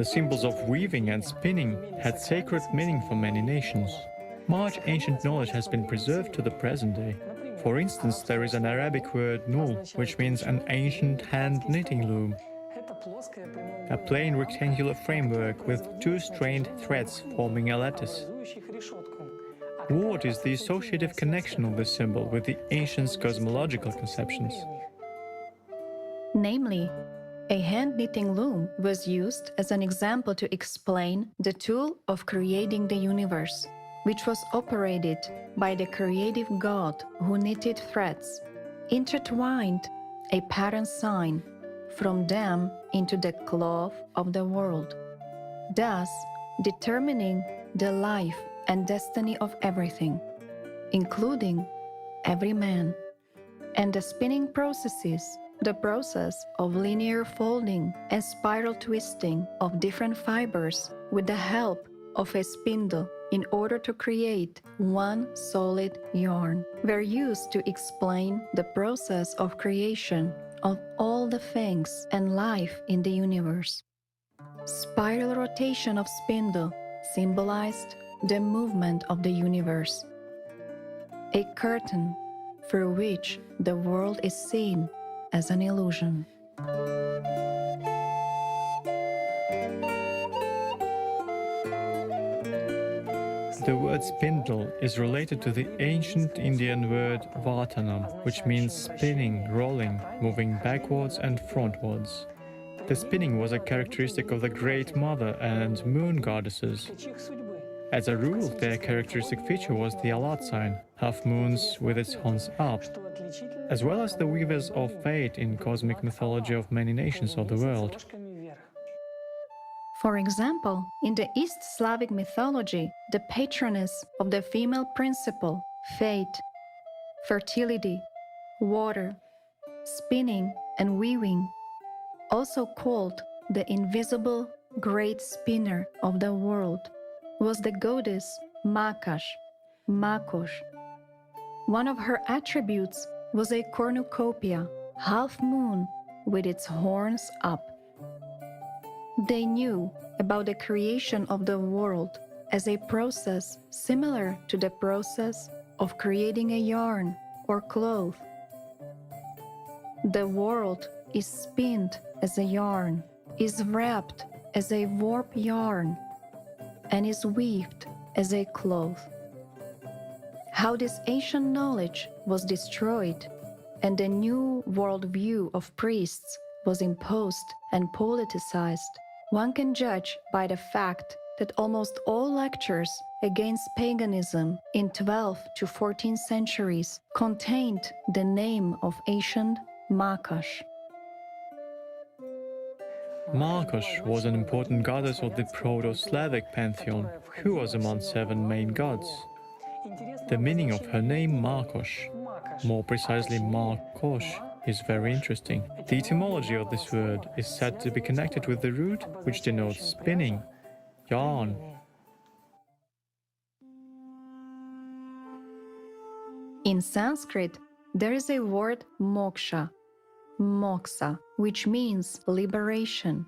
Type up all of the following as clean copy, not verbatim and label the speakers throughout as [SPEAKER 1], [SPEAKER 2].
[SPEAKER 1] The symbols of weaving and spinning had sacred meaning for many nations. Much ancient knowledge has been preserved to the present day. For instance, there is an Arabic word nul, which means an ancient hand-knitting loom. A plain rectangular framework with two strained threads forming a lattice. What is the associative connection of this symbol with the ancients' cosmological conceptions?
[SPEAKER 2] Namely, a hand-knitting loom was used as an example to explain the tool of creating the universe, which was operated by the creative God who knitted threads, intertwined a pattern sign from them into the cloth of the world, thus determining the life and destiny of everything, including every man. And the spinning processes, the process of linear folding and spiral twisting of different fibers with the help of a spindle in order to create one solid yarn, were used to explain the process of creation of all the things and life in the universe. Spiral rotation of spindle symbolized the movement of the universe, a curtain through which the world is seen as an illusion.
[SPEAKER 1] The word spindle is related to the ancient Indian word vatanam, which means spinning, rolling, moving backwards and frontwards. The spinning was a characteristic of the Great Mother and Moon goddesses. As a rule, their characteristic feature was the Allat sign, half moons with its horns up, as well as the weavers of fate in cosmic mythology of many nations of the world.
[SPEAKER 2] For example, in the East Slavic mythology, the patroness of the female principle, fate, fertility, water, spinning and weaving, also called the invisible great spinner of the world, was the goddess Makash, Makosh. One of her attributes was a cornucopia, half moon, with its horns up. They knew about the creation of the world as a process similar to the process of creating a yarn or cloth. The world is spinned as a yarn, is wrapped as a warp yarn, and is weaved as a cloth. How this ancient knowledge was destroyed and the new worldview of priests was imposed and politicized, one can judge by the fact that almost all lectures against paganism in 12th to 14th centuries contained the name of ancient Makash.
[SPEAKER 1] Makosh was an important goddess of the Proto-Slavic pantheon, who was among 7 main gods. The meaning of her name, Makosh, more precisely Makosh, is very interesting. The etymology of this word is said to be connected with the root which denotes spinning, yarn.
[SPEAKER 2] In Sanskrit, there is a word moksha, moksa, which means liberation,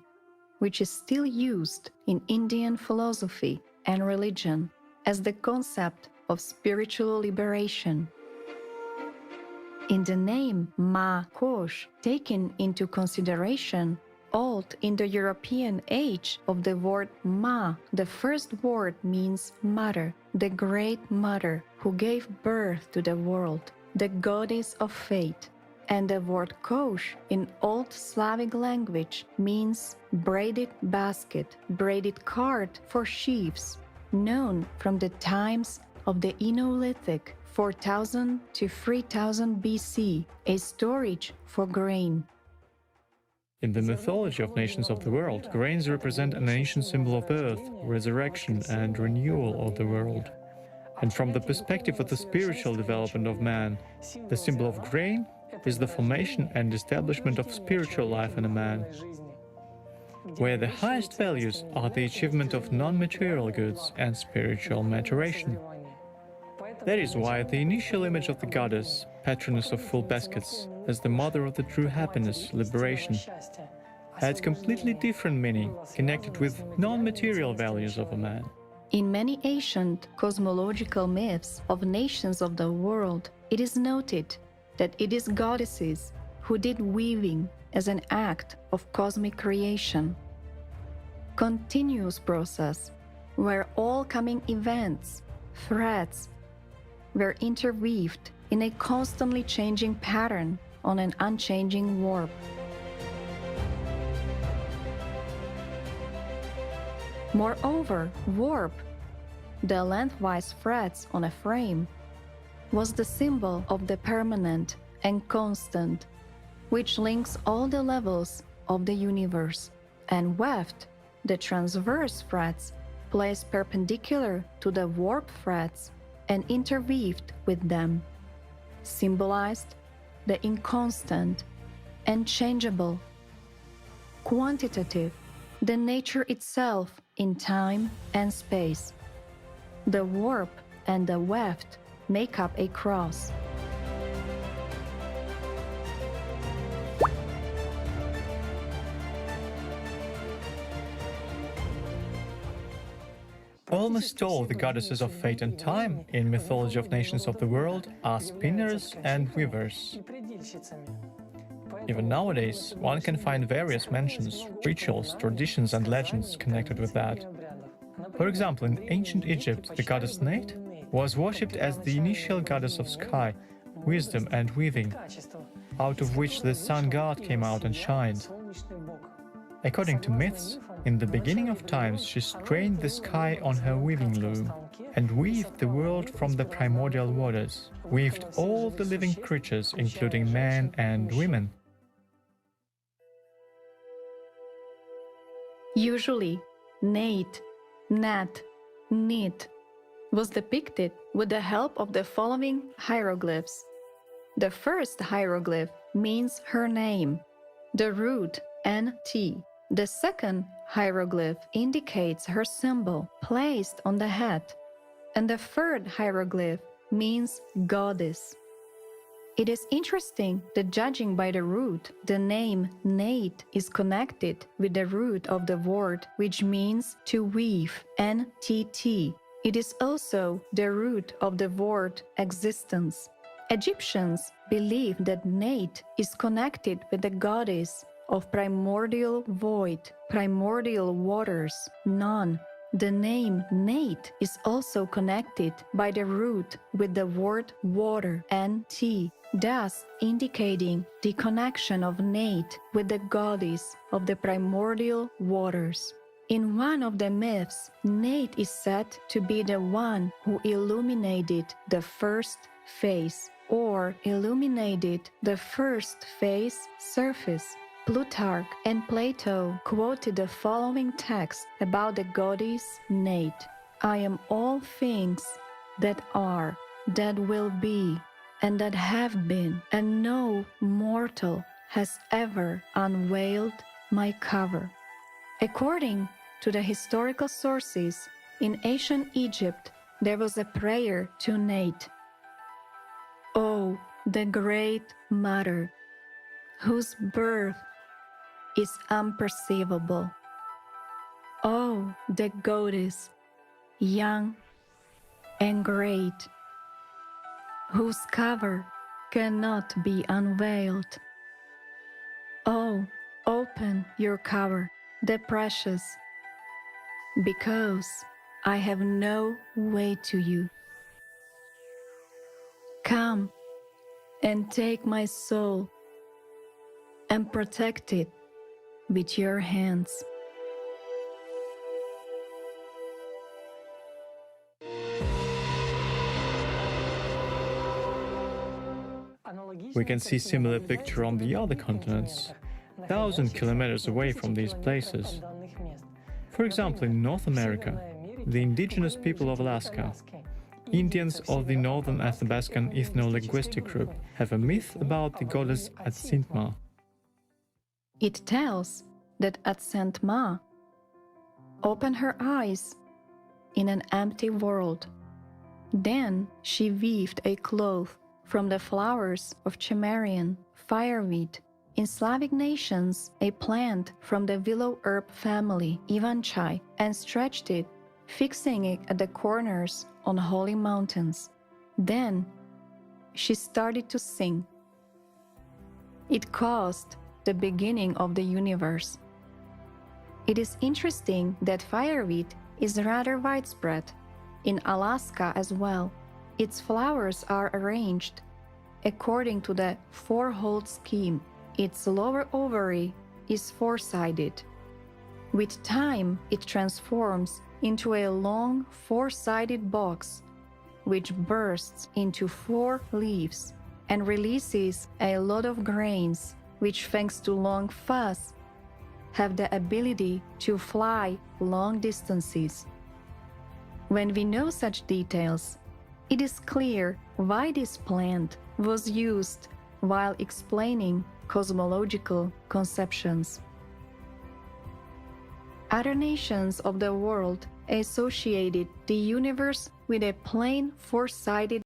[SPEAKER 2] which is still used in Indian philosophy and religion as the concept of spiritual liberation. In the name Ma-Kosh, taken into consideration old Indo-European age of the word Ma, the first word means mother, the great mother who gave birth to the world, the goddess of fate. And the word kosh in Old Slavic language means braided basket, braided cart for sheaves, known from the times of the Neolithic 4000 to 3000 BC, a storage for grain.
[SPEAKER 1] In the mythology of nations of the world, grains represent an ancient symbol of birth, resurrection, and renewal of the world. And from the perspective of the spiritual development of man, the symbol of grain is the formation and establishment of spiritual life in a man, where the highest values are the achievement of non-material goods and spiritual maturation. That is why the initial image of the goddess, patroness of full baskets, as the mother of the true happiness, liberation, had completely different meaning, connected with non-material values of a man.
[SPEAKER 2] In many ancient cosmological myths of nations of the world, it is noted that it is goddesses who did weaving as an act of cosmic creation. Continuous process where all coming events, threads, were interweaved in a constantly changing pattern on an unchanging warp. Moreover, warp, the lengthwise threads on a frame, was the symbol of the permanent and constant, which links all the levels of the universe, and weft, the transverse threads placed perpendicular to the warp threads and interweaved with them, symbolized the inconstant and changeable, quantitative, the nature itself in time and space. The warp and the weft make up a cross.
[SPEAKER 1] Almost all the goddesses of fate and time in mythology of nations of the world are spinners and weavers. Even nowadays, one can find various mentions, rituals, traditions and legends connected with that. For example, in ancient Egypt, the goddess Nate was worshipped as the initial goddess of sky, wisdom and weaving, out of which the sun god came out and shined. According to myths, in the beginning of times she strained the sky on her weaving loom and weaved the world from the primordial waters, weaved all the living creatures, including men and women.
[SPEAKER 2] Usually, Nate, Nat, Nit was depicted with the help of the following hieroglyphs. The first hieroglyph means her name, the root NT. The second hieroglyph indicates her symbol placed on the head, and the third hieroglyph means goddess. It is interesting that judging by the root, the name Nate is connected with the root of the word, which means to weave, NTT. It is also the root of the word existence. Egyptians believe that Nate is connected with the goddess of primordial void, primordial waters, none. The name Nate is also connected by the root with the word water, NT, thus indicating the connection of Nate with the goddess of the primordial waters. In one of the myths, Nate is said to be the one who illuminated the first face, or illuminated the first face surface. Plutarch and Plato quoted the following text about the goddess Nate: I am all things that are, that will be, and that have been, and no mortal has ever unveiled my cover. According to the historical sources, in ancient Egypt there was a prayer to Nate. Oh, the great mother, whose birth is unperceivable. Oh, the goddess, young and great, whose cover cannot be unveiled. Oh, open your cover, the precious, because I have no way to you. Come and take my soul and protect it with your hands.
[SPEAKER 1] We can see similar picture on the other continents, 1,000 kilometers away from these places. For example, in North America, the indigenous people of Alaska, Indians of the Northern Athabascan ethno-linguistic group, have a myth about the goddess Atsintma.
[SPEAKER 2] It tells that Atsintma opened her eyes in an empty world. Then she weaved a cloth from the flowers of Cimmerian, fireweed, In Slavic nations, a plant from the willow herb family, Ivanchai, and stretched it, fixing it at the corners on holy mountains. Then she started to sing. It caused the beginning of the universe. It is interesting that fireweed is rather widespread, in Alaska as well. Its flowers are arranged according to the four-hole scheme. Its lower ovary is four-sided. With time, it transforms into a long four-sided box, which bursts into 4 leaves and releases a lot of grains, which, thanks to long fuzz, have the ability to fly long distances. When we know such details, it is clear why this plant was used while explaining cosmological conceptions. Other nations of the world associated the universe with a plain four-sided